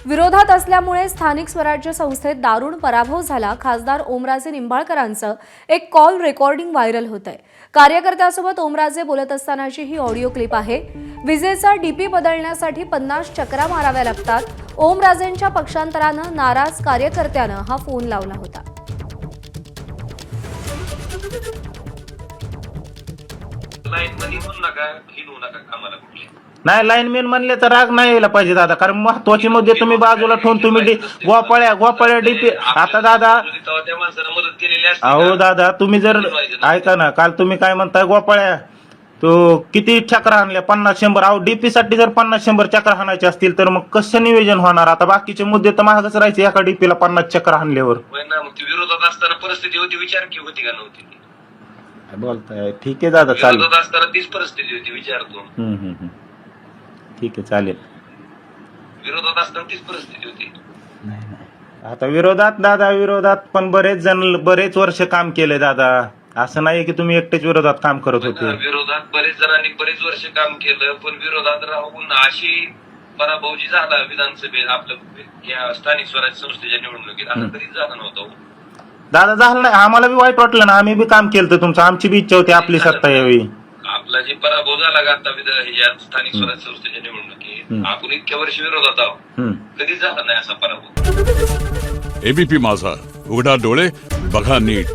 विरोधात असल्यामुळे स्थानिक स्वराज्य संस्थेत दारुण पराभव झाला. खासदार ओमराजे निंबाळकरांचं एक कॉल रेकॉर्डिंग व्हायरल होत आहे. कार्यकर्त्यासोबत ओमराजे बोलत असतानाची ही ऑडिओ क्लिप आहे. विजेचा डीपी बदलण्यासाठी 50 चकरा माराव्या लागतात. ओमराजेंच्या पक्षांतरानं नाराज कार्यकर्त्यानं हा फोन लावला होता. नाही लाईनमॅन म्हणले तर राग नाही यायला पाहिजे दादा, कारण महत्वाचे मुद्दे तुम्ही बाजूला ठेवून तुम्ही गोपाळ्या डीपी आता दादा. अहो दादा तुम्ही जर ऐका ना, काल तुम्ही काय म्हणताय गोपाळ्या तो किती चक्र आणल्या 50-100. अहो डीपी साठी जर 50-100 चक्र हाणायचे असतील तर मग कसं नियोजन होणार? आता बाकीचे मुद्दे तर महागच राहायचे एका डीपीला 50 चक्र हाणल्यावर. विरोधात असताना परिस्थिती होती, विचार की होती का नव्हती? बोलताय ठीक आहे दादा, चालेल. विरोधात असताना तीच परिस्थिती होती, विचारतो. ठीक आहे चालेल. विरोधात असताना तीच परिस्थिती होती. आता विरोधात पण बरेच वर्ष काम केले दादा. असं नाही की तुम्ही एकटेच विरोधात काम करत होते. विरोधात बरेच जणांनी बरेच वर्ष काम केलं, पण विरोधात राहून अशी पराभव जी झाला विधानसभेत आपलं या स्थानिक स्वराज्य संस्थेच्या निवडणुकीत आता कधीच झाला नव्हता दादा. झालं नाही, आम्हाला बी वाईट वाटलं ना. आम्ही बी काम केलं तुमचं, आमची बी इच्छा होती आपली सत्ता यावी. आपला जे पराभव झाला का आता स्थानिक स्वराज्य संस्थेच्या निवडणुकीत, आपण इतक्या वर्ष विरोधात आहोत, कधीच झाला नाही असा पराभव. एबीपी माझा, उघडा डोळे बघा नीट.